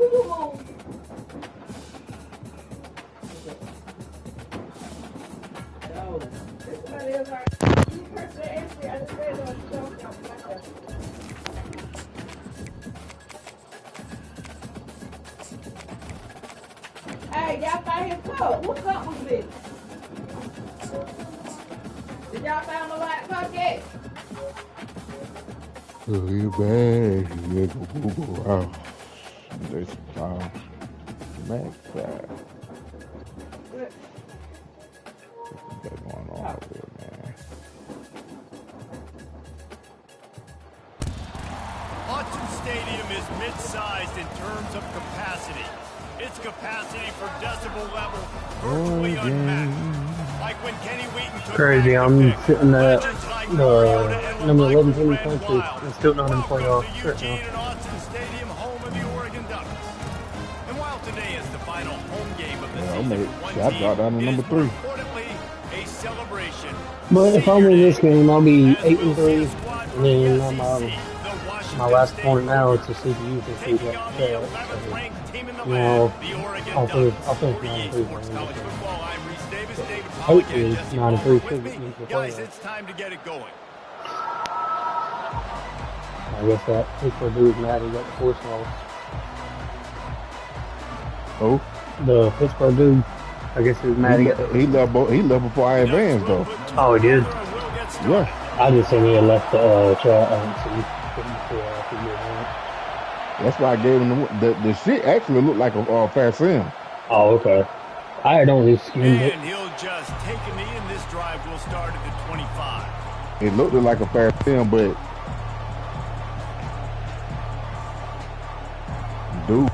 Hey, y'all found his cup. What cup was this? Did y'all find the right cup yet? Look at bad. You go Google. Wow. There's Max side. What's going on over there, man? Autzen Stadium is mid-sized in terms of capacity. Its capacity for decibel level virtually unmatched. Like when Kenny Wheaton took crazy. I'm sitting at number 11 team in the country and still not in playoffs right now. Autzen Stadium, home of the Oregon Ducks. And while today is the final home game of the season, I got down to number 3. Importantly, a celebration. But if I win this game, I'll be 8-3, and then my last opponent now it's a CPU for 3 now I'll finish 9-3. Hopefully 9-3 should get me to the Guys, it's time to get it going. I guess that Pittsburgh dude's mad he got the force loss. Oh? The Pittsburgh dude. I guess he was mad he got the... He left before I advanced, though. Oh, he did? Yeah. I just seen he had left the chat. I didn't see. That's why I gave him the shit actually looked like a fast sim. Oh, okay. I had only skimmed it. And he'll just take a knee, and this drive will start at the 25. It looked like a fast sim, but dude.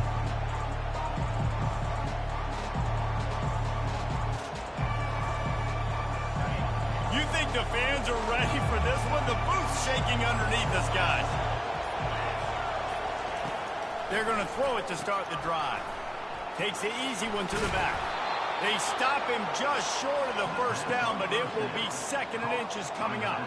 You think the fans are ready for this one? The booth's shaking underneath us, guys. They're going to throw it to start the drive. Takes the easy one to the back. They stop him just short of the first down, but it will be 2nd and inches coming up.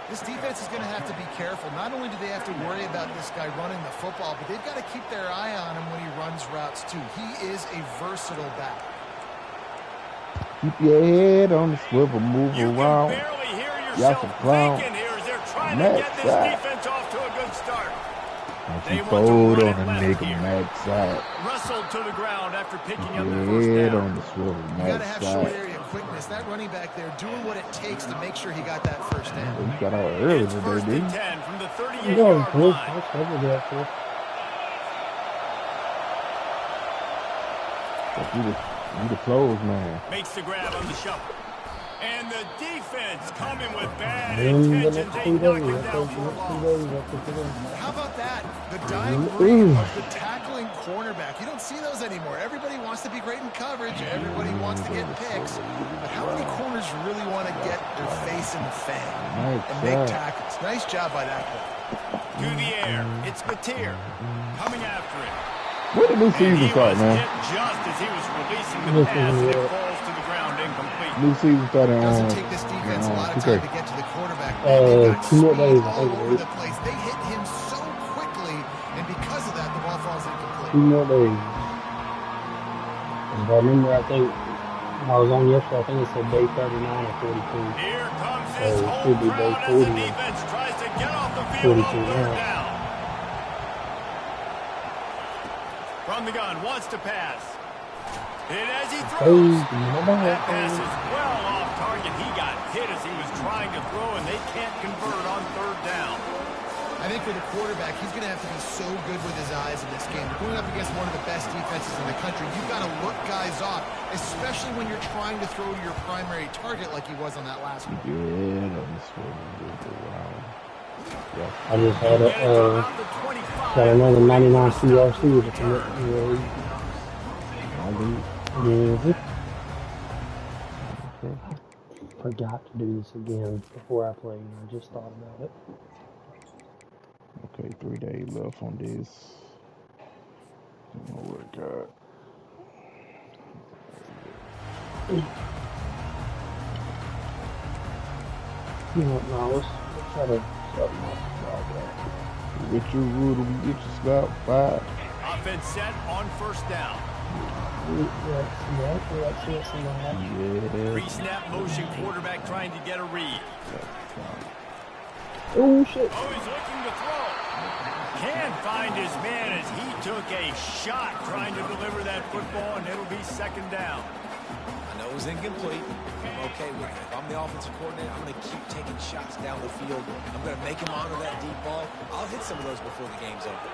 This defense is going to have to be careful. Not only do they have to worry about this guy running the football, but they've got to keep their eye on him when he runs routes, too. He is a versatile back. Keep your head on the swivel, move you around. You can barely hear yourself thinking here as they're trying to get this defense off to a good start. They fold on a nigga, Max side. Wrestled to the ground after picking up the first down. On the swivel, you got to have short area quickness. That running back there doing what it takes to make sure he got that first down. He got out early today, dude. 10 from the 38-yard line. You the close, man. Makes the grab on the shuffle. And the defense coming with bad intentions. Ain't knocking down for a loss. How about that? The dying breed of the tackling cornerback. You don't see those anymore. Everybody wants to be great in coverage. Everybody wants to get picks. But how many corners really want to get their face in the fang and make tackles? Nice job by that play. To the air. It's Batir coming after it. Where did new season start, man? Just as he was releasing the pass, and it falls to the ground incomplete. New season started. Doesn't take this defense a lot of time to get to the quarterback. They got speed all over the place. They hit him so quickly, and because of that, the ball falls incomplete. 2 more days. If I remember, I think when I was on yesterday, I think it said day 39 or 42. Here comes so his it should be day 40 defense tries to get off the field 42 now. From the gun, wants to pass. And as he throws, that pass is well off target. He got hit as he was trying to throw, and they can't convert on 3rd down. I think for the quarterback, he's going to have to be so good with his eyes in this game. Going up against one of the best defenses in the country, you've got to look guys off, especially when you're trying to throw to your primary target like he was on that last one. I just had got another 99 CRC with the commit. Forgot to do this again before I played. I just thought about it. Okay, 3 days left on this. Oh my God. You know what, now let's try to start my Get your rule, get your stop 5. defense set on first down. Pre-snap motion quarterback trying to get a read. Oh, shit. Oh, he's looking to throw. Can't find his man as he took a shot trying to deliver that football, and it'll be second down. I know it was incomplete. I'm okay with it. If I'm the offensive coordinator, I'm going to keep taking shots down the field. I'm going to make him honor that deep ball. I'll hit some of those before the game's over.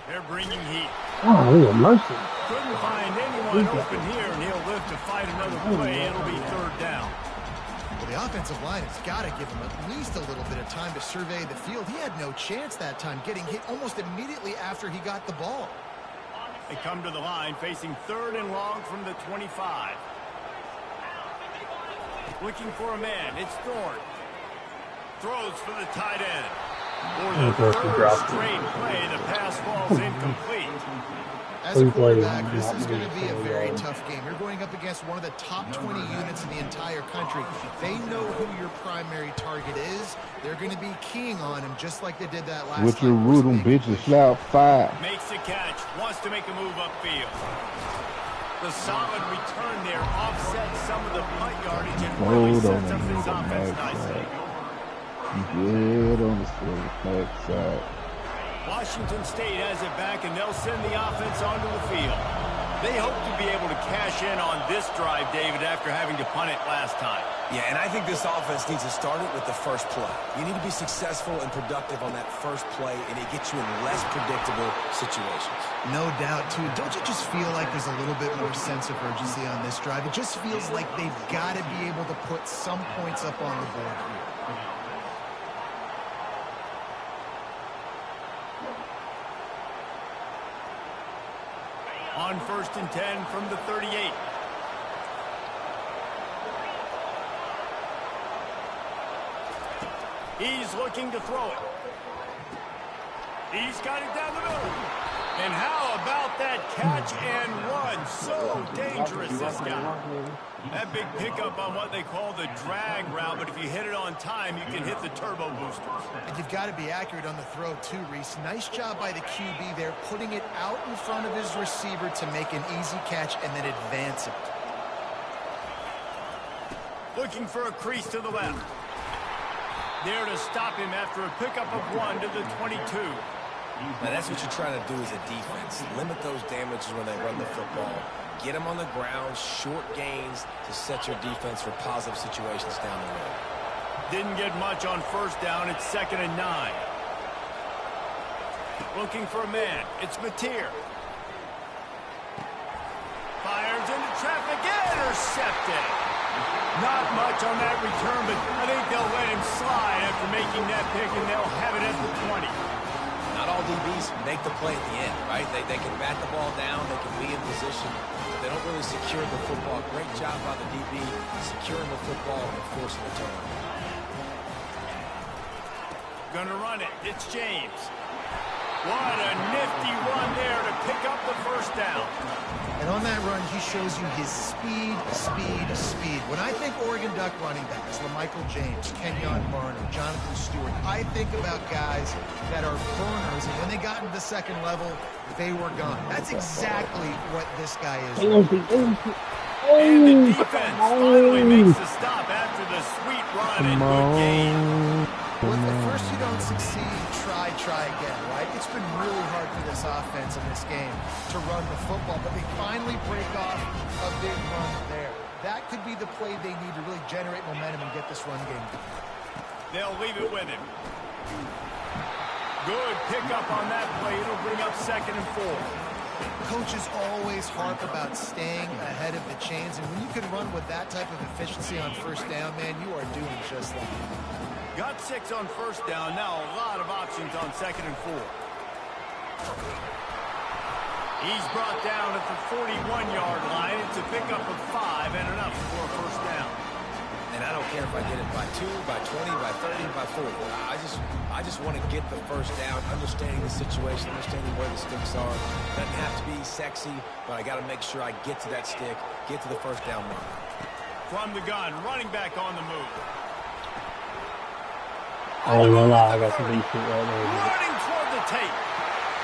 They're bringing heat. Oh, we have mercy. Couldn't find anyone open here, and he'll live to fight another play. It'll be third down. Well, the offensive line has got to give him at least a little bit of time to survey the field. He had no chance that time, getting hit almost immediately after he got the ball. They come to the line facing third and long from the 25. Looking for a man. It's Thorne. Throws for the tight end. For the third straight play, the pass falls incomplete. As a quarterback, this is going to be a very tough game. You're going up against one of the top 20 units in the entire country. They know who your primary target is. They're going to be keying on him just like they did that last time. With your root, them bitches slap 5. Makes the catch. Wants to make a move upfield. The solid return there offsets some of the punt yardage and really sets up this offense nicely. Good on the backside. Washington State has it back, and they'll send the offense onto the field. They hope to be able to cash in on this drive, David, after having to punt it last time. Yeah, and I think this offense needs to start it with the first play. You need to be successful and productive on that first play, and it gets you in less predictable situations. No doubt, too. Don't you just feel like there's a little bit more sense of urgency on this drive? It just feels like they've got to be able to put some points up on the board here. On 1st and 10 from the 38. He's looking to throw it. He's got it down the middle. And how about that catch and run? So dangerous, this guy. That big pickup on what they call the drag route, but if you hit it on time, you can hit the turbo boosters. And you've got to be accurate on the throw, too, Reese. Nice job by the QB there, putting it out in front of his receiver to make an easy catch and then advance it. Looking for a crease to the left. There to stop him after a pickup of 1 to the 22. Now, that's what you're trying to do as a defense. Limit those damages when they run the football. Get them on the ground, short gains to set your defense for positive situations down the road. Didn't get much on first down. It's 2nd and 9. Looking for a man. It's Mateer. Fires into traffic. Intercepted. Not much on that return, but I think they'll let him slide after making that pick, and they'll have it at the 20. Not all DBs make the play at the end, right? They can bat the ball down, they can be in position, but they don't really secure the football. Great job by the DB securing the football and forcing the turnover. Gonna run it. It's James. What a nifty run there to pick up the first down. And on that run, he shows you his speed. When I think Oregon Duck running backs, LaMichael James, Kenyon Barner, Jonathan Stewart, I think about guys that are burners, and when they got into the second level, they were gone. That's exactly what this guy is. And the defense finally makes the stop after the sweet run and good game. Well, if at first you don't succeed, try again, right? It's been really hard for this offense in this game to run the football, but they finally break off a big run there. That could be the play they need to really generate momentum and get this run game. They'll leave it with him. Good pickup on that play. It'll bring up 2nd and 4. Coaches always harp about staying ahead of the chains, and when you can run with that type of efficiency on first down, man, you are doing just that. Got 6 on first down. Now a lot of options on 2nd and 4. He's brought down at the 41-yard line. It's a pickup of 5 and enough for a first down. And I don't care if I get it by 2, by 20, by 30, by 40. I just want to get the first down, understanding the situation, understanding where the sticks are. Doesn't have to be sexy, but I got to make sure I get to that stick, get to the first down line. From the gun, running back on the move. I ain't gonna lie, I got some decent right there. Running toward the tape.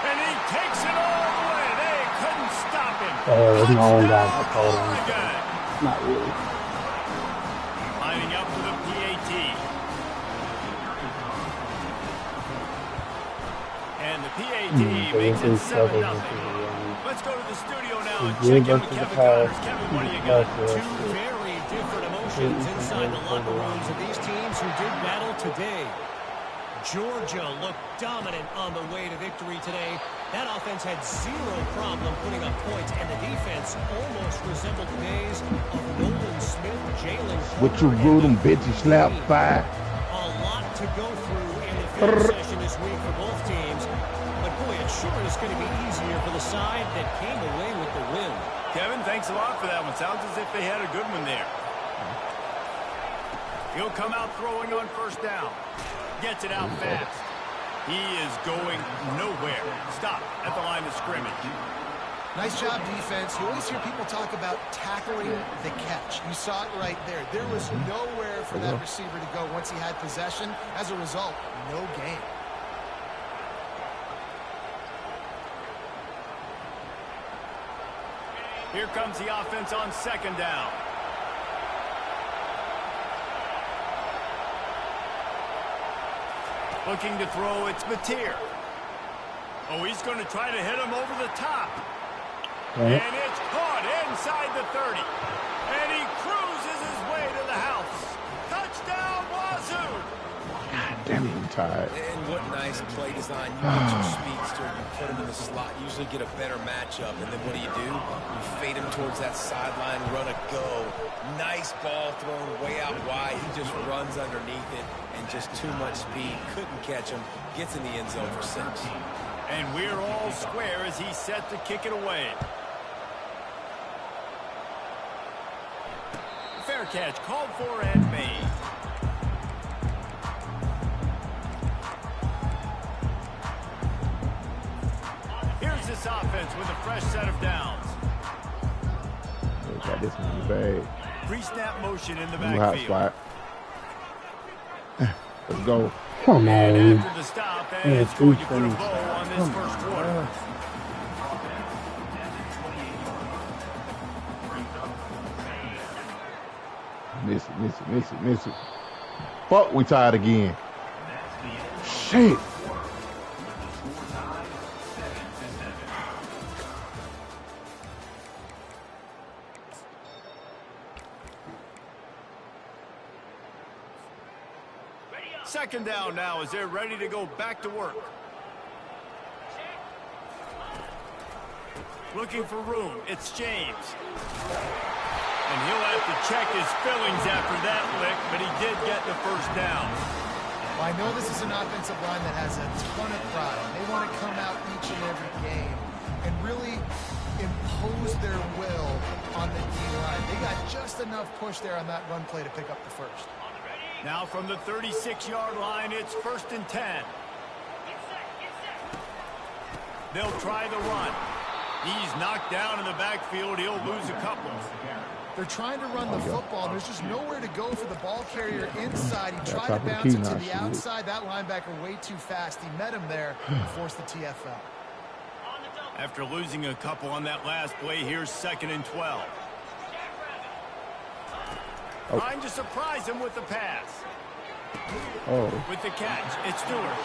And he takes it all the way. They couldn't stop him. There's my own guy I called Touchdown, him. Oregon. Not really. Lining up for the PAT. And the PAT makes it 7-0. Let's go to the studio now and check in with Kevin Connors. Kevin, what do you got? Two very different emotions inside the locker rooms of these teams who did battle today. Georgia looked dominant on the way to victory today. That offense had zero problem putting up points, and the defense almost resembled the days of Nolan Smith, Jalen What you rule them bitches slap by? A lot to go through in the field session this week for both teams. But boy, it sure is going to be easier for the side that came away with the win. Kevin, thanks a lot for that one. Sounds as if they had a good one there. He'll come out throwing on first down. Gets it out fast. He is going nowhere. Stop at the line of scrimmage. Nice job, defense. You always hear people talk about tackling the catch. You saw it right there. There was nowhere for that receiver to go once he had possession. As a result, no gain. Here comes the offense on second down. Looking to throw, it's Mateer. Oh, he's going to try to hit him over the top. And it's caught inside the 30. And he cruises his way to the house. Touchdown, Wazoo! God damn it, I'm tired. And what nice play design. You get your speedster, you put him in the slot, usually get a better matchup. And then what do? You fade him towards that sideline, run a go. Nice ball thrown way out wide. He just runs underneath it, and just too much speed. Couldn't catch him. Gets in the end zone for 6. And we're all square as he's set to kick it away. Fair catch called for and made. Here's this offense with a fresh set of downs. Got this one in the bag. Pre-snap motion in the Hot backfield. spot. Let's go. Come And on. after the stop, Yeah, it's going to two put a things. bow on this first quarter. Miss it. Fuck, we tied again. Shit. Second down now as they're ready to go back to work. Looking for room. It's James. And he'll have to check his fillings after that lick, but he did get the first down. Well, I know this is an offensive line that has a ton of pride. They want to come out each and every game and really impose their will on the D-line. They got just enough push there on that run play to pick up the first. Now from the 36-yard line, it's 1st and 10. They'll try the run. He's knocked down in the backfield. He'll lose a couple. They're trying to run the football. There's just nowhere to go for the ball carrier inside. He tried to bounce it to the outside. That linebacker way too fast. He met him there and forced the TFL. After losing a couple on that last play, here's 2nd and 12. Trying to surprise him with the pass. With the catch, it's Stewart.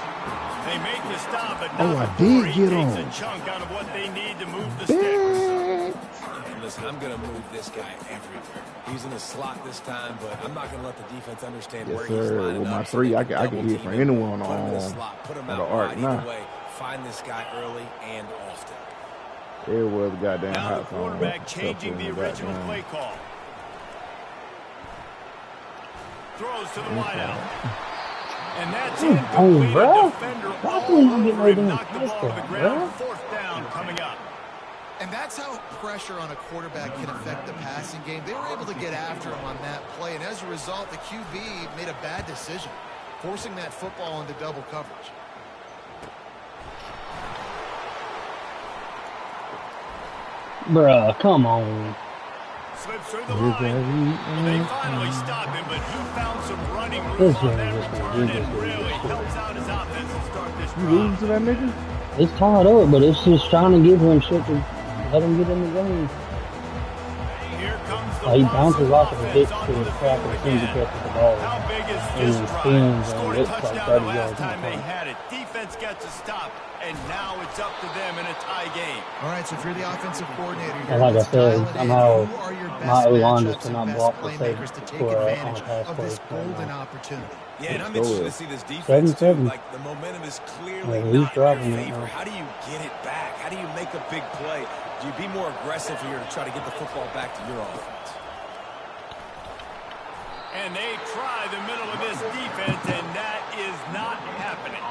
They make the stop, but not before he takes a chunk out of what they need to move the sticks. Listen, I'm going to move this guy everywhere. He's in the slot this time, but I'm not going to let the defense understand where he's lining With my up. three, I can hit from anyone Put him in the on slot, put him the out arc wide. now. Either way, find this guy early and often. It was goddamn Now the hot. quarterback changing the original play call. Throws to the wideout. And that's incomplete. A defender all over him, knocked the ball to the ground. 4th down coming up. And that's how pressure on a quarterback can affect the passing game. They were able to get after him on that play, and as a result, the QB made a bad decision, forcing that football into double coverage. Bruh, come on. Slips through the line. Well, they finally stopped him, but he found some running room on that return and really helps out his offense to start this drive. You losing to that nigga? It's tied up, but it's just trying to give him shit to let him get in the game. Here comes the He bounces off of the offense pitch onto to the the crack field as soon as he again. catches the ball. How big is And this he drive? spins and Scored a looks like touchdown 30 the last yards in time the they front. had it. Defense got to stop, and now it's up to them in a tie game. All right, so if you're the offensive coordinator here, And like I let's dial said, it in. somehow Who are your my best O-line just matchups cannot and block best for playmakers to take on a advantage pass of play this right golden now. opportunity? Yeah, and I'm Let's go. interested to see this defense, too. 7-7. Like, the momentum is clearly Yeah, he's not in dropping your it favor. now. How do you get it back? How do you make a big play? Do you be more aggressive here to try to get the football back to your offense? And they try the middle of this defense, and that is not happening.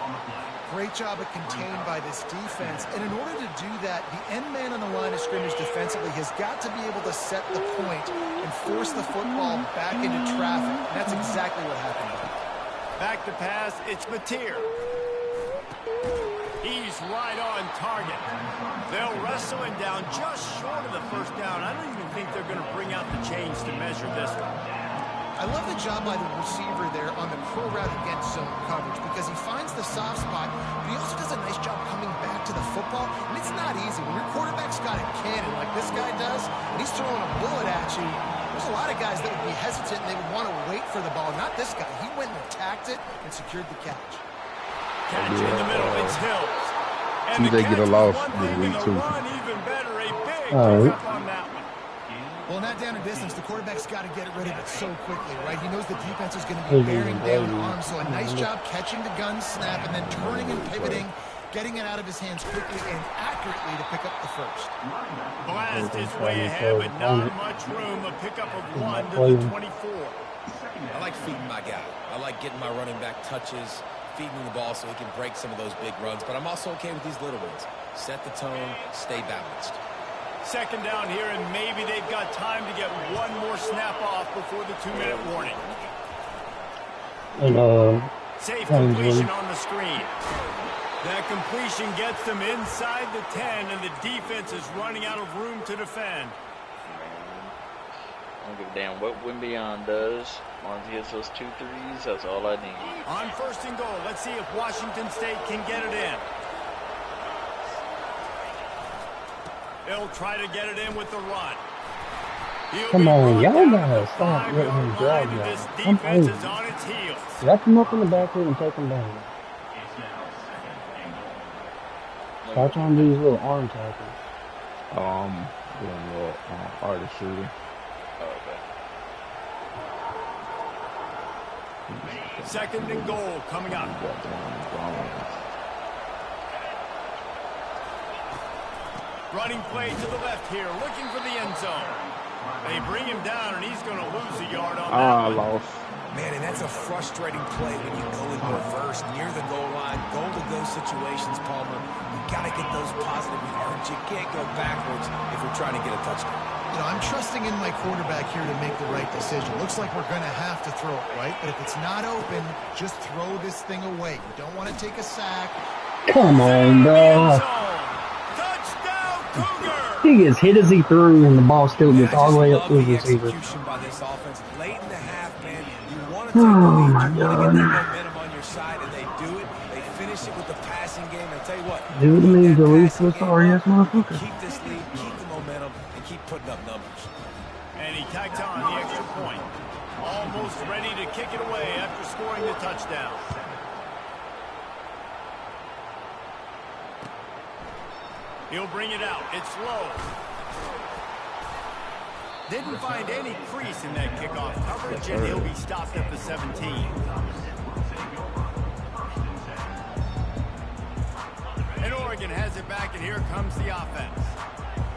Great job of contained by this defense. And in order to do that, the end man on the line of scrimmage defensively has got to be able to set the point and force the football back into traffic. And that's exactly what happened. Back to pass, it's Mateer. He's right on target. They'll wrestle him down just short of the first down. I don't even think they're going to bring out the chains to measure this one. I love the job by the receiver there on the curl route against zone coverage because he finds the soft spot, but he also does a nice job coming back to the football. And it's not easy. When your quarterback's got a cannon like this guy does, and he's throwing a bullet at you, there's a lot of guys that would be hesitant and they would want to wait for the ball. Not this guy. He went and attacked it and secured the catch. Catch in the middle, it's Hills. And See, they get a loss this week, too. Run even better, a big All right. pickup on that one. Well, in that down and distance, the quarterback's got to get rid of it so quickly, right? He knows the defense is going to be bearing down on him, so a nice job catching the gun snap and then turning and pivoting, getting it out of his hands quickly and accurately to pick up the first. Blast is way ahead, but not much room. A pickup of 1 to the 24. I like feeding my guy. I like getting my running back touches, feeding him the ball so he can break some of those big runs. But I'm also okay with these little ones. Set the tone, stay balanced. Second down here, and maybe they've got time to get one more snap off before the 2-minute warning. And Safe completion on the screen. That completion gets them inside the 10, and the defense is running out of room to defend. I don't give a damn what Wimbion does. As long as he gets those 2 threes, that's all I need. On first and goal, let's see if Washington State can get it in. They'll try to get it in with the run. come on, y'all gotta stop letting him drive y'all. This Come defense on. is on its heels. Wrap him up in the backfield and take him down. Start trying to do these little arm tackles. Doing what? Artist shooting. Oh, okay. Second and goal coming up. Running play to the left here, looking for the end zone. They bring him down, and he's going to lose a yard on that one. Lost. Man, and that's a frustrating play when you go in reverse near the goal line. Goal-to-go situations, Palmer. You got to get those positive yards. You can't go backwards if you're trying to get a touchdown. You know, I'm trusting in my quarterback here to make the right decision. Looks like we're going to have to throw it, right? But if it's not open, just throw this thing away. You don't want to take a sack. Come on, bro. Touchdown, Cougar! He gets hit as he threw, and the ball still Man, gets I all just the way up love to his the receiver. execution by this offense. Late in the half, man, you want to take Oh, the lead. my You want to get God. that momentum on your side, and they do it. They finish it with the passing game. And I tell you what, Do what it keep means that to lose passing to a game sorry-ass up, motherfucker. keep this lead, keep the momentum, and keep putting up numbers. And he tacked on the extra point. Almost ready to kick it away after scoring the touchdown. He'll bring it out. It's low. Didn't find any crease in that kickoff coverage, and he'll be stopped at the 17. And Oregon has it back, and here comes the offense.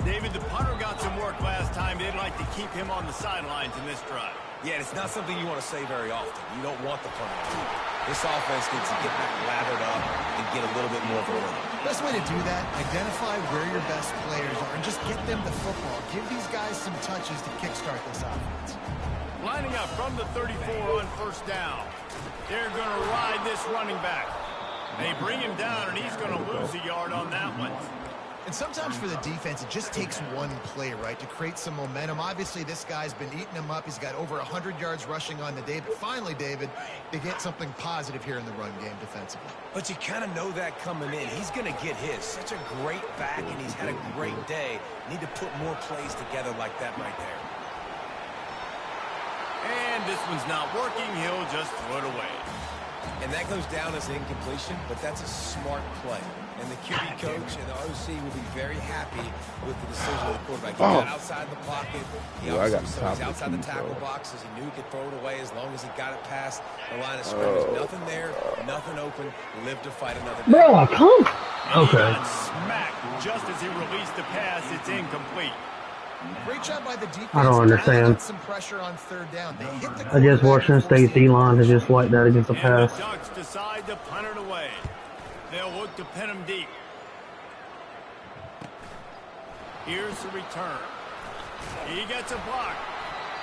David, the punter got some work last time. They'd like to keep him on the sidelines in this drive. Yeah, it's not something you want to say very often. You don't want the punter to. This offense needs to get back lathered up and get a little bit more of a rhythm. Best way to do that, identify where your best players are and just get them the football. Give these guys some touches to kickstart this offense. Lining up from the 34 on first down. They're going to ride this running back. They bring him down, and he's going to lose a yard on that one. And sometimes for the defense, it just takes one play, right, to create some momentum. Obviously, this guy's been eating him up. He's got over 100 yards rushing on the day. But finally, David, they get something positive here in the run game defensively. But you kind of know that coming in. He's going to get his. Such a great back, and he's had a great day. Need to put more plays together like that right there. And this one's not working. He'll just throw it away. And that goes down as incompletion, but that's a smart play. And the QB coach and the OC will be very happy with the decision of the quarterback. He got outside the pocket. He obviously saw he's outside the tackle boxes. He knew he could throw it away as long as he got it past the line of scrimmage. Nothing there, nothing open. Live to fight another day. Bro, come. Okay. He got smacked just as he released the pass. It's incomplete. Great job by the defense. I don't understand. Some pressure on third down. They hit the I guess Washington State's D-line is just like that against the pass. And the Ducks decide to punt it away. They'll look to pin him deep. Here's the return. He gets a block.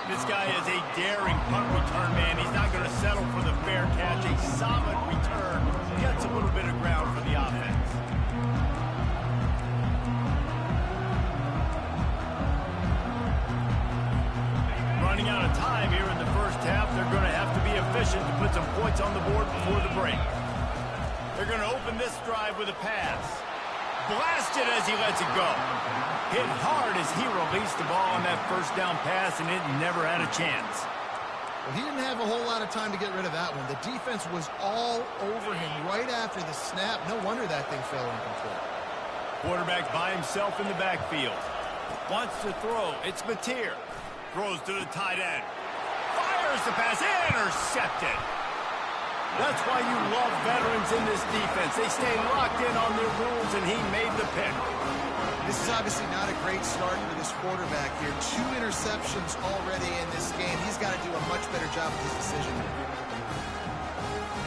This guy is a daring punt return man. He's not going to settle for the fair catch. A solid return. Gets a little bit of ground for the offense. Running out of time here in the first half. They're going to have to be efficient to put some points on the board before the break. They're going to open this drive with a pass. Blasted as he lets it go. Hit hard as he released the ball on that first down pass, and it never had a chance. Well, he didn't have a whole lot of time to get rid of that one. The defense was all over him right after the snap. No wonder that thing fell incomplete. Quarterback by himself in the backfield. Wants to throw. It's Mateer. Throws to the tight end. Fires the pass. Intercepted. That's why you love veterans in this defense. They stay locked in on their rules, and he made the pick. This is obviously not a great start for this quarterback here. 2 interceptions already in this game. He's got to do a much better job with his decision.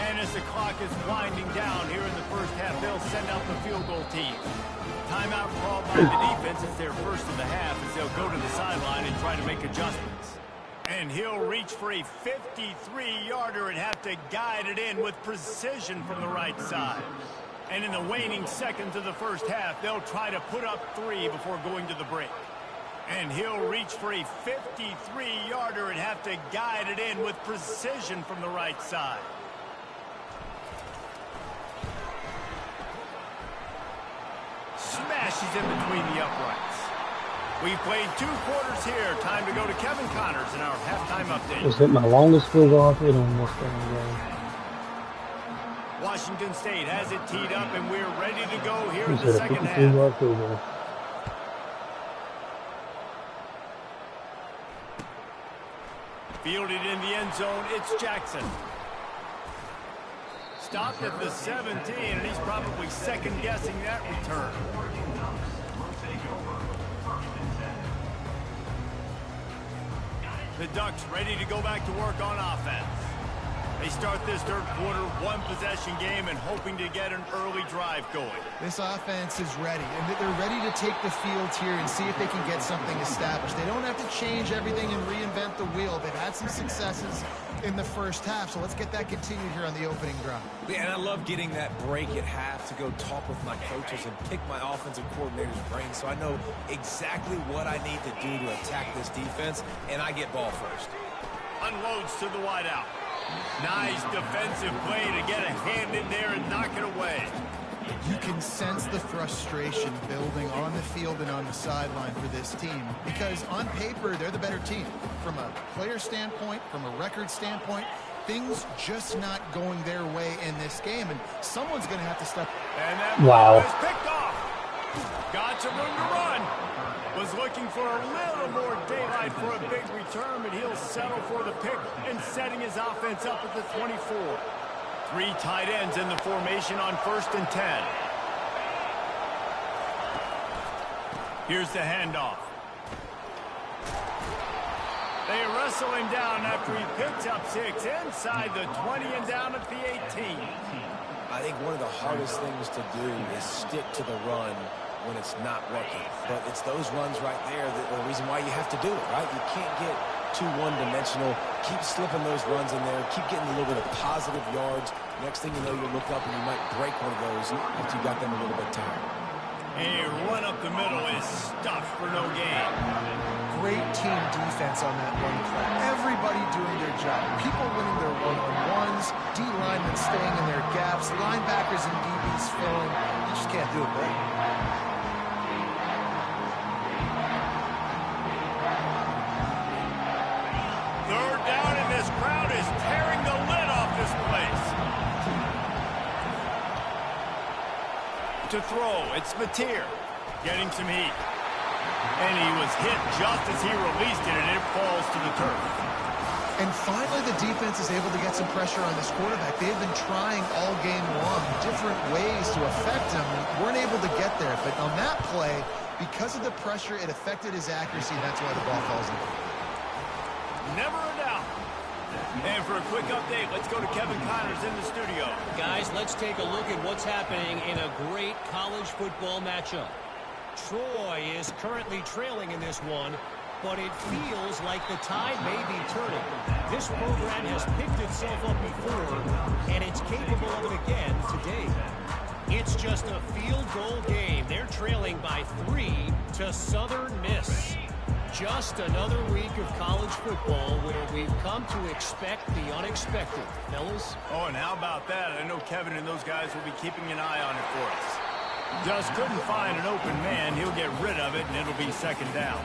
And as the clock is winding down here in the first half, they'll send out the field goal team. Timeout called by the defense is their first of the half as they'll go to the sideline and try to make adjustments. And he'll reach for a 53-yarder and have to guide it in with precision from the right side. And in the waning seconds of the first half, they'll try to put up 3 before going to the break. And he'll reach for a 53-yarder and have to guide it in with precision from the right side. Smashes in between the uprights. We've played 2 quarters here. Time to go to Kevin Connors in our halftime update. Is it my longest field goal I've hit on this game? Washington State has it teed up, and we're ready to go here in He's the hit a second 53-yard half. field goal. Fielded in the end zone, it's Jackson. Stopped at the 17, and he's probably second-guessing that return. The Ducks ready to go back to work on offense. They start this third quarter, 1-possession game, and hoping to get an early drive going. This offense is ready, and they're ready to take the field here and see if they can get something established. They don't have to change everything and reinvent the wheel. They've had some successes in the first half, so let's get that continued here on the opening drive. Yeah, and I love getting that break at half to go talk with my coaches and pick my offensive coordinator's brain so I know exactly what I need to do to attack this defense, and I get ball first. Unloads to the wideout. Nice defensive play to get a hand in there and knock it away. You can sense the frustration building on the field and on the sideline for this team because on paper, they're the better team. From a player standpoint, from a record standpoint, things just not going their way in this game, and someone's going to have to step. And that ball is picked off. Got some room to run. Was looking for a little more daylight for a big return, but he'll settle for the pick and setting his offense up at the 24. 3 tight ends in the formation on 1st and 10. Here's the handoff. They wrestle him down after he picks up 6 inside the 20 and down at the 18. I think one of the hardest things to do is stick to the run when it's not working. But it's those runs right there that are the reason why you have to do it, right? You can't get too one-dimensional. Keep slipping those runs in there. Keep getting a little bit of positive yards. Next thing you know, you look up and you might break one of those after you got them a little bit tired. A run up the middle is stuffed for no gain. Great team defense on that one play. Everybody doing their job. People winning their one-on-ones, D linemen staying in their gaps, linebackers and DBs filling. You just can't do it right. Third down, and this crowd is tearing the lid off this place. To throw, it's Mateer getting some heat. And he was hit just as he released it, and it falls to the turf. And finally, the defense is able to get some pressure on this quarterback. They've been trying all game long different ways to affect him and weren't able to get there. But on that play, because of the pressure, it affected his accuracy. That's why the ball falls in. Never a doubt. And for a quick update, let's go to Kevin Connors in the studio. Guys, let's take a look at what's happening in a great college football matchup. Troy is currently trailing in this one, but it feels like the tide may be turning. This program has picked itself up before, and it's capable of it again today. It's just a field goal game. They're trailing by 3 to Southern Miss. Just another week of college football where we've come to expect the unexpected, fellas. Oh, and how about that? I know Kevin and those guys will be keeping an eye on it for us. Just couldn't find an open man. He'll get rid of it, and it'll be second down.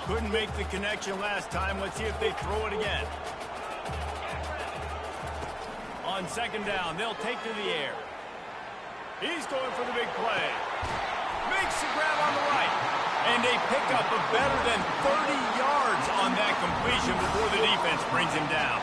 Couldn't make the connection last time. Let's see if they throw it again. On second down, they'll take to the air. He's going for the big play. Makes the grab on the right. And they pick up a better than 30 yards on that completion before the defense brings him down.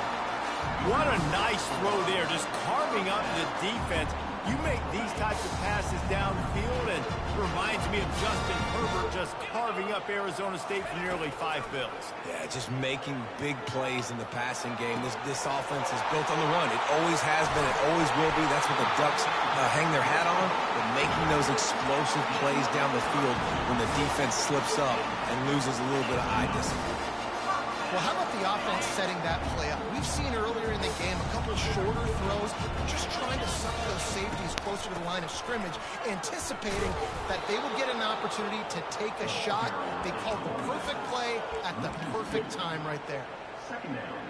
What a nice throw there, just carving up the defense. You make these types of passes downfield, and it reminds me of Justin Herbert just carving up Arizona State for nearly 5 bills. Yeah, just making big plays in the passing game. This offense is built on the run. It always has been. It always will be. That's what the Ducks hang their hat on. But making those explosive plays down the field when the defense slips up and loses a little bit of eye discipline. Well, how about the offense setting that play up? We've seen earlier in the game a couple shorter throws, just trying to suck those safeties closer to the line of scrimmage, anticipating that they would get an opportunity to take a shot. They called the perfect play at the perfect time right there.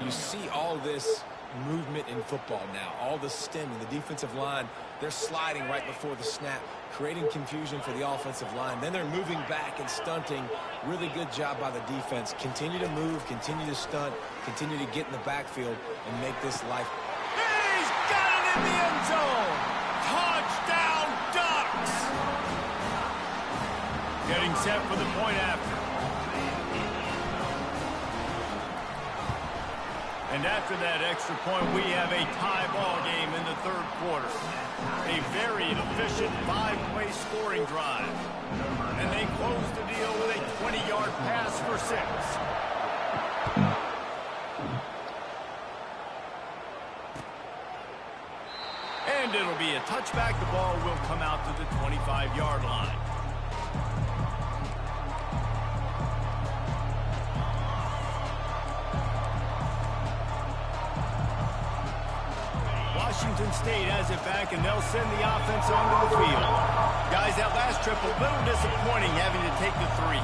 You see all this movement in football now, all the stemming, the defensive line, they're sliding right before the snap, creating confusion for the offensive line. Then they're moving back and stunting. Really good job by the defense. Continue to move, continue to stunt, continue to get in the backfield and make this life. He's got it in the end zone. Touchdown, Ducks. Getting set for the point after. And after that extra point, we have a tie ball game in the third quarter. A very efficient 5-play scoring drive. And they close the deal with a 20-yard pass for 6. And it'll be a touchback. The ball will come out to the 25-yard line. Washington State has it back, and they'll send the offense onto the field. Guys, that last trip, a little disappointing having to take the 3.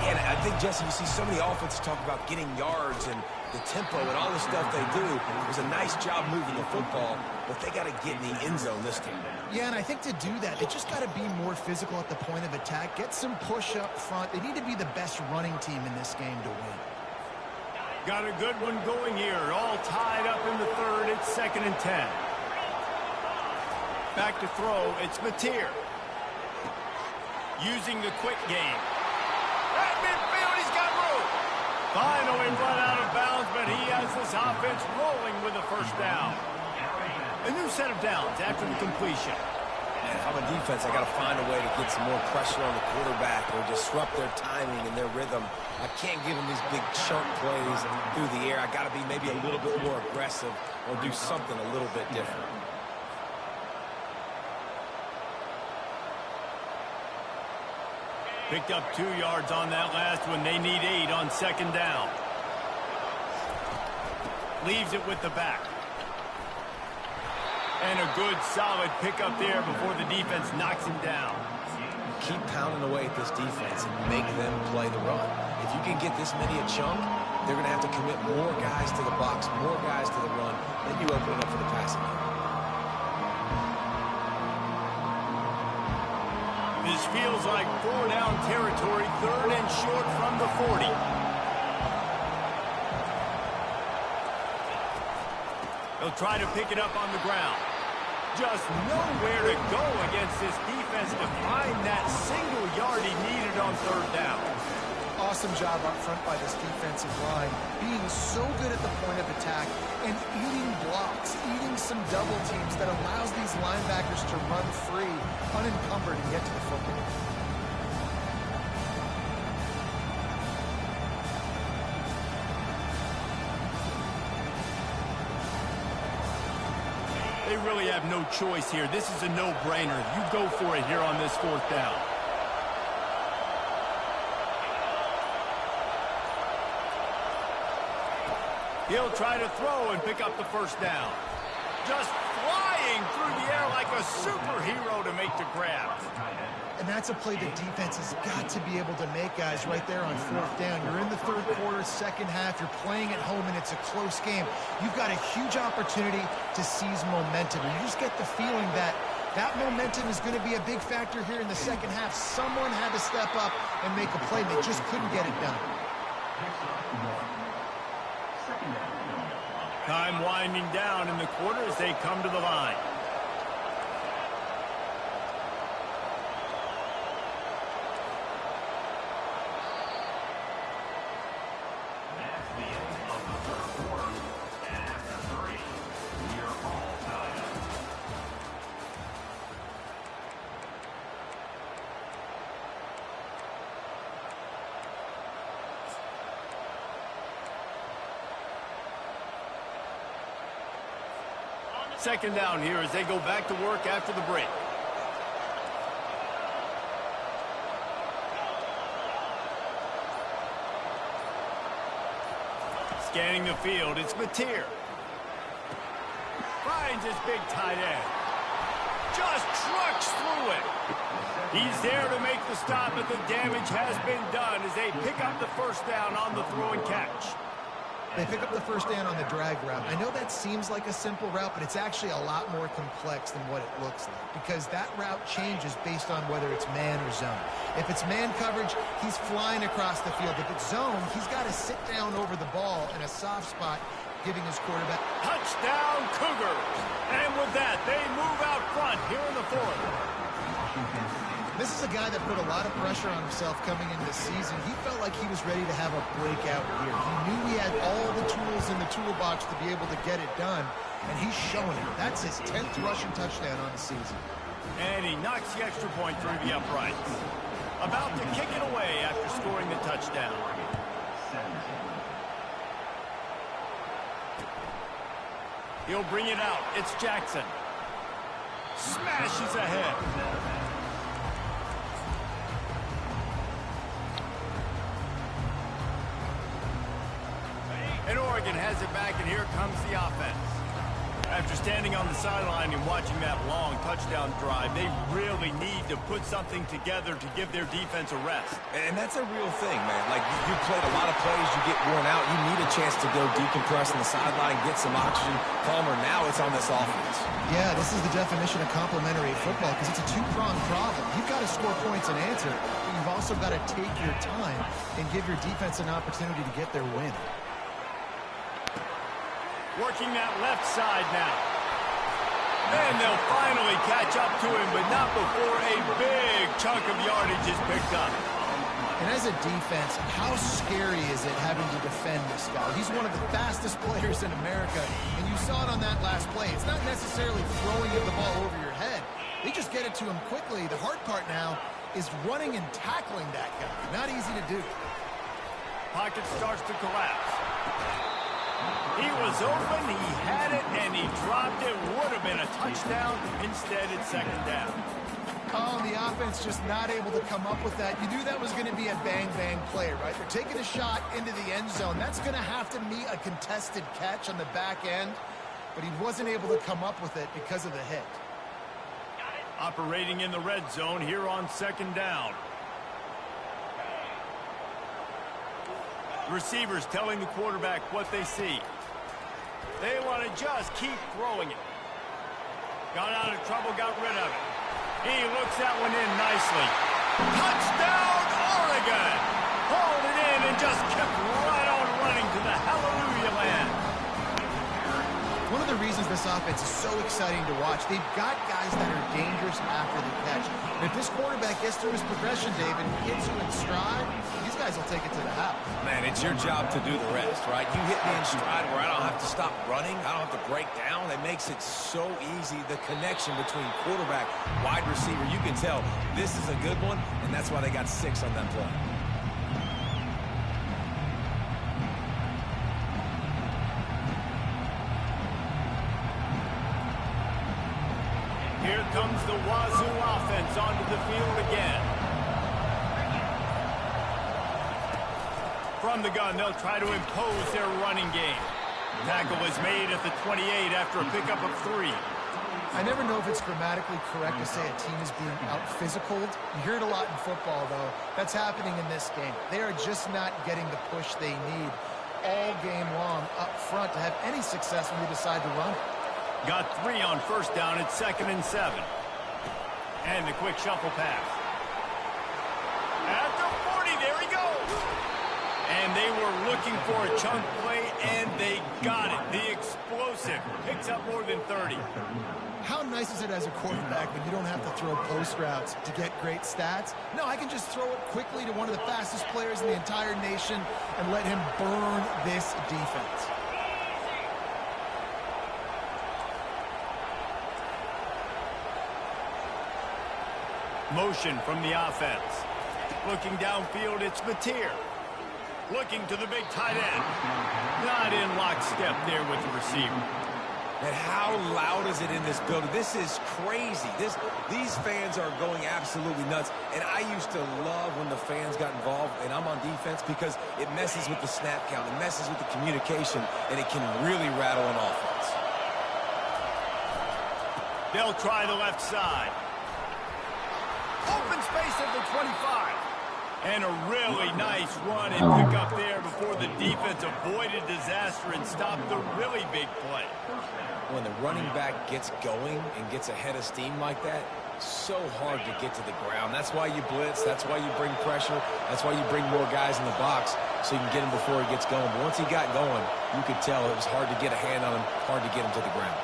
Yeah, and I think, Jesse, you see so many offenses talk about getting yards and the tempo and all the stuff they do. It was a nice job moving the football, but they got to get in the end zone this time. Yeah, and I think to do that, they just got to be more physical at the point of attack, get some push up front. They need to be the best running team in this game to win. Got a good one going here. All tied up in the third. It's 2nd and 10. Back to throw. It's Mateer. Using the quick game. At midfield, he's got room. Finally run out of bounds, but he has this offense rolling with a first down. A new set of downs after the completion. And if I'm a defense, I got to find a way to get some more pressure on the quarterback or disrupt their timing and their rhythm. I can't give them these big chunk plays through the air. I got to be maybe a little bit more aggressive or do something a little bit different. Picked up 2 yards on that last one. They need 8 on 2nd down. Leaves it with the back. And a good, solid pickup there before the defense knocks him down. Keep pounding away at this defense and make them play the run. If you can get this many a chunk, they're going to have to commit more guys to the box, more guys to the run, then you open it up for the passing game. This feels like 4-down territory, 3rd and short from the 40. He'll try to pick it up on the ground. Just nowhere to go against this defense to find that single yard he needed on 3rd down. Awesome job up front by this defensive line, being so good at the point of attack and eating blocks, eating some double teams that allows these linebackers to run free, unencumbered, and get to the football. They really have no choice here. This is a no-brainer. You go for it here on this 4th down. He'll try to throw and pick up the 1st down. Just flying through the air like a superhero to make the grab. And that's a play the defense has got to be able to make, guys, right there on 4th down. You're in the 3rd quarter, 2nd half. You're playing at home, and it's a close game. You've got a huge opportunity to seize momentum. And you just get the feeling that that momentum is going to be a big factor here in the 2nd half. Someone had to step up and make a play. They just couldn't get it done. Time winding down in the quarter as they come to the line. Second down here as they go back to work after the break. Scanning the field, it's Mateer. Finds his big tight end. Just trucks through it. He's there to make the stop, but the damage has been done as they pick up the 1st down on the throw and catch. They pick up the 1st down on the drag route. I know that seems like a simple route, but it's actually a lot more complex than what it looks like because that route changes based on whether it's man or zone. If it's man coverage, he's flying across the field. If it's zone, he's got to sit down over the ball in a soft spot, giving his quarterback. Touchdown, Cougars! And with that, they move out front here in the 4th. This is a guy that put a lot of pressure on himself coming into the season. He felt like he was ready to have a breakout year. He knew he had all the tools in the toolbox to be able to get it done, and he's showing it. That's his 10th rushing touchdown on the season. And he knocks the extra point through the uprights. About to kick it away after scoring the touchdown. He'll bring it out. It's Jackson. Smashes ahead. And Oregon has it back, and here comes the offense. After standing on the sideline and watching that long touchdown drive, they really need to put something together to give their defense a rest. And that's a real thing, man. Like, you played a lot of plays, you get worn out, you need a chance to go decompress on the sideline, get some oxygen. Palmer, now it's on this offense. Yeah, this is the definition of complementary football because it's a two-pronged problem. You've got to score points and answer, but you've also got to take your time and give your defense an opportunity to get their win. Working that left side now. And they'll finally catch up to him, but not before a big chunk of yardage is picked up. And as a defense, how scary is it having to defend this guy? He's one of the fastest players in America, and you saw it on that last play. It's not necessarily throwing you the ball over your head. They just get it to him quickly. The hard part now is running and tackling that guy. Not easy to do. Pocket starts to collapse. He was open, he had it, and he dropped it. Would have been a touchdown. Instead, it's 2nd down. Oh, the offense just not able to come up with that. You knew that was going to be a bang-bang play, right? They're taking a shot into the end zone. That's going to have to meet a contested catch on the back end. but he wasn't able to come up with it because of the hit. Operating in the red zone here on 2nd down. Receivers telling the quarterback what they see. They want to just keep throwing it. Got out of trouble, got rid of it. He looks that one in nicely. Touchdown, Oregon! Hauled it in and just kept right on running to the hallelujah land. One of the reasons this offense is so exciting to watch, they've got guys that are dangerous after the catch. And if this quarterback gets through his progression, David, hits you in stride, these guys will take it to the house. Man, it's your job to do the rest, right? You hit me in stride where I don't have to stop running. I don't have to break down. It makes it so easy. The connection between quarterback, wide receiver, you can tell this is a good one, and that's why they got 6 on that play. Here comes the Wazoo offense onto the field again. From the gun, they'll try to impose their running game. Tackle is made at the 28 after a pickup of 3. I never know if it's grammatically correct to say a team is being out-physicaled. You hear it a lot in football, though. That's happening in this game. They are just not getting the push they need all game long up front to have any success when they decide to run. Got 3 on 1st down at 2nd and 7. And the quick shuffle pass. At the 40, there he goes. And they were looking for a chunk play, and they got it. The explosive picks up more than 30. How nice is it as a quarterback when you don't have to throw post routes to get great stats? No, I can just throw it quickly to one of the fastest players in the entire nation and let him burn this defense. Motion from the offense. Looking downfield, it's Mateer. Looking to the big tight end. Not in lockstep there with the receiver. And how loud is it in this building? This is crazy. These fans are going absolutely nuts. And I used to love when the fans got involved, and I'm on defense, because it messes with the snap count. It messes with the communication, and it can really rattle an offense. They'll try the left side. Open space at the 25. And a really nice run and pick up there before the defense avoided disaster and stopped the really big play. When the running back gets going and gets ahead of steam like that, so hard to get to the ground. That's why you blitz. That's why you bring pressure. That's why you bring more guys in the box so you can get him before he gets going. But once he got going, you could tell it was hard to get a hand on him, hard to get him to the ground.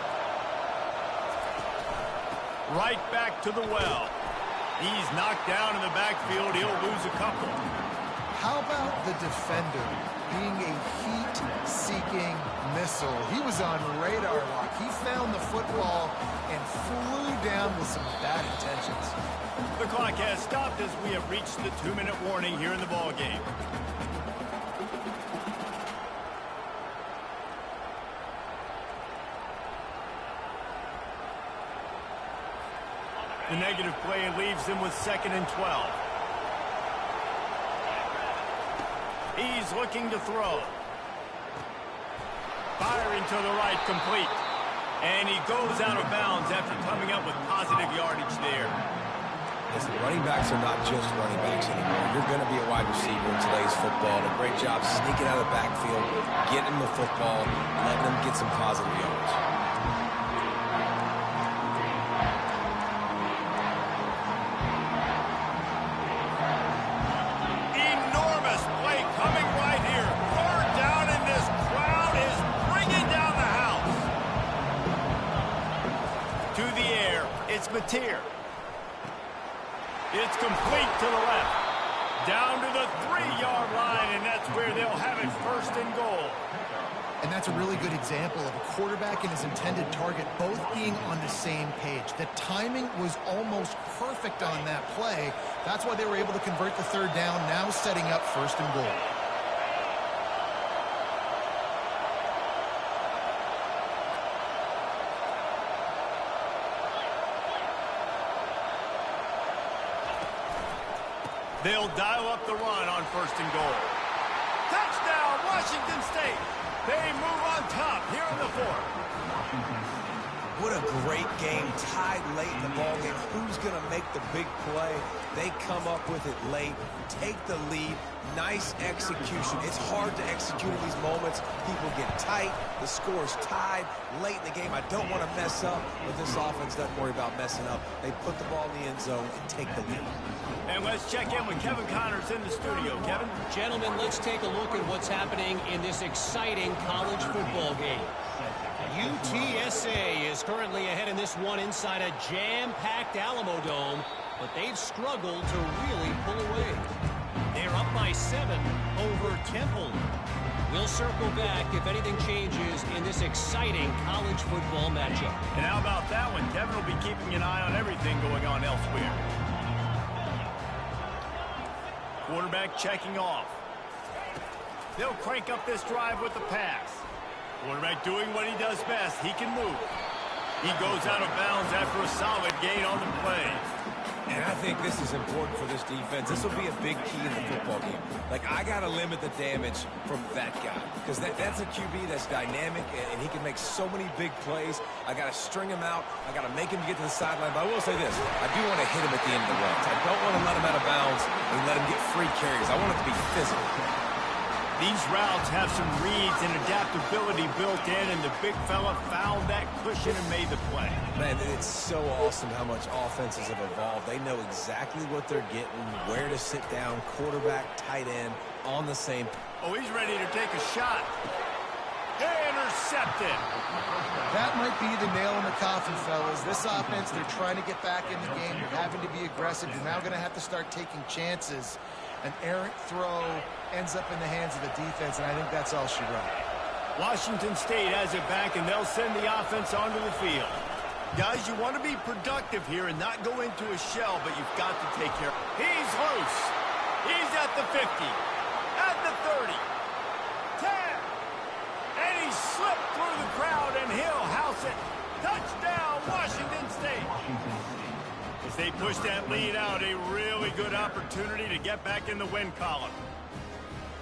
Right back to the well. He's knocked down in the backfield. He'll lose a couple. How about the defender being a heat-seeking missile? He was on radar lock. He found the football and flew down with some bad intentions. The clock has stopped as we have reached the 2-minute warning here in the ballgame. The negative play leaves him with 2nd and 12. He's looking to throw. Firing to the right, complete. And he goes out of bounds after coming up with positive yardage there. Listen, running backs are not just running backs anymore. You're going to be a wide receiver in today's football. And a great job sneaking out of the backfield, getting the football, letting them get some positive yardage. It's Mateer. It's complete to the left. Down to the 3-yard line, and that's where they'll have it 1st and goal. And that's a really good example of a quarterback and his intended target both being on the same page. The timing was almost perfect on that play. That's why they were able to convert the 3rd down, now setting up 1st and goal. They'll dial up the run on 1st and goal. Touchdown, Washington State. They move on top here in the 4th. What a great game, tied late in the ball game. Who's going to make the big play? They come up with it late, take the lead. Nice execution. It's hard to execute in these moments. People get tight. The score's tied late in the game. I don't want to mess up, but this offense doesn't worry about messing up. They put the ball in the end zone and take the lead. And let's check in with Kevin Connors in the studio. Kevin? Gentlemen, let's take a look at what's happening in this exciting college football game. UTSA is currently ahead in this one inside a jam-packed Alamo Dome, but they've struggled to really pull away. They're up by 7 over Temple. We'll circle back if anything changes in this exciting college football matchup. And how about that one? Kevin will be keeping an eye on everything going on elsewhere. Quarterback checking off. They'll crank up this drive with the pass. Quarterback doing what he does best. He can move. He goes out of bounds after a solid gain on the play. And I think this is important for this defense. This will be a big key in the football game. Like, I got to limit the damage from that guy. Because that's a QB that's dynamic, and he can make so many big plays. I got to string him out. I got to make him get to the sideline. But I will say this. I do want to hit him at the end of the runs. I don't want to let him out of bounds and let him get free carries. I want it to be physical. These routes have some reads and adaptability built in, and the big fella found that cushion and made the play. Man, it's so awesome how much offenses have evolved. They know exactly what they're getting, where to sit down, quarterback, tight end, on the same. Oh, he's ready to take a shot. Intercepted. That might be the nail in the coffin, fellas. This offense, they're trying to get back in the game. They're having to be aggressive. You're now going to have to start taking chances. An errant throw ends up in the hands of the defense, and I think that's all she wrote. Washington State has it back, and they'll send the offense onto the field. Guys, you want to be productive here and not go into a shell, but you've got to take care. He's loose. He's at the 50, at the 30, 10, and he slipped through the crowd, and he'll house it. Touchdown, Washington State. As they push that lead out, a really good opportunity to get back in the win column.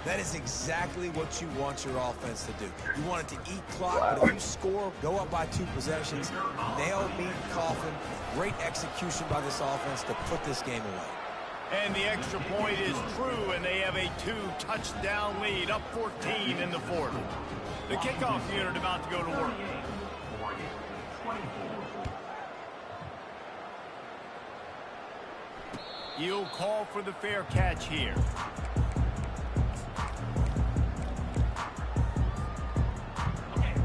That is exactly what you want your offense to do. You want it to eat clock, but if you score, go up by 2 possessions, nail, meet, coffin. Great execution by this offense to put this game away. And the extra point is true, and they have a 2-touchdown lead, up 14 in the fourth. The kickoff unit about to go to work. You'll call for the fair catch here.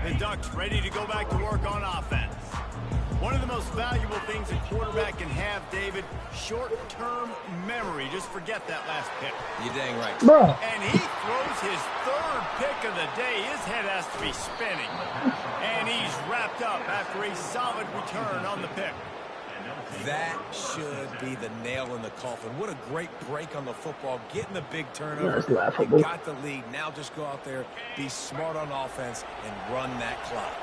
The Ducks ready to go back to work on offense. One of the most valuable things a quarterback can have, David, short-term memory. Just forget that last pick. You're dang right. Bruh. And he throws his 3rd pick of the day. His head has to be spinning. And he's wrapped up after a solid return on the pick. That should be the nail in the coffin. What a great break on the football. Getting the big turnover. You got the lead. Now just go out there, be smart on offense, and run that clock.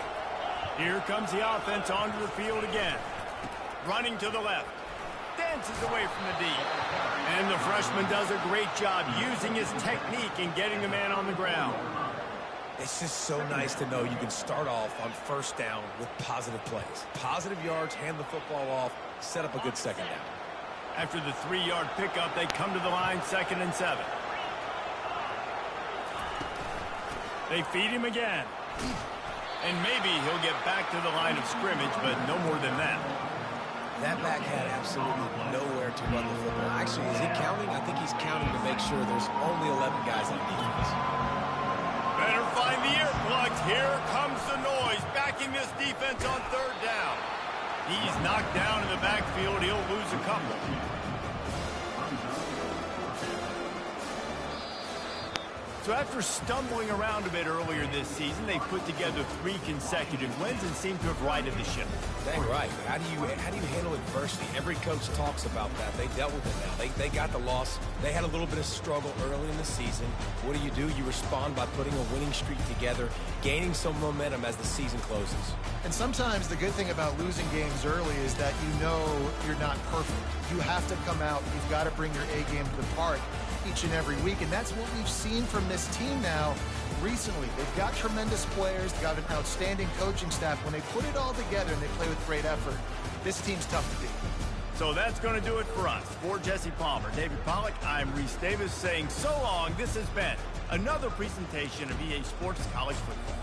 Here comes the offense onto the field again. Running to the left. Dances away from the D. And the freshman does a great job using his technique and getting the man on the ground. It's just so nice to know you can start off on first down with positive plays. Positive yards, hand the football off, set up a good second down. After the 3-yard pickup, they come to the line, 2nd and 7. They feed him again. And maybe he'll get back to the line of scrimmage, but no more than that. That back had absolutely nowhere to run the football. Actually, is he counting? I think he's counting to make sure there's only 11 guys on defense. Better find the earplugs. Here comes the noise, backing this defense on 3rd down. He's knocked down in the backfield. He'll lose a couple. So after stumbling around a bit earlier this season, they put together 3 consecutive wins and seem to have righted the ship. Dang right. How do you handle adversity? Every coach talks about that. They dealt with it now. They got the loss. They had a little bit of struggle early in the season. What do? You respond by putting a winning streak together, gaining some momentum as the season closes. And sometimes the good thing about losing games early is that you know you're not perfect. You have to come out. You've got to bring your A game to the park each and every week, and that's what we've seen from this team now. recently. They've got tremendous players. They've got an outstanding coaching staff. When they put it all together and they play with great effort, this team's tough to beat. So that's going to do it for us. For Jesse Palmer, David Pollack, I'm Reese Davis saying so long. This has been another presentation of EA Sports College Football.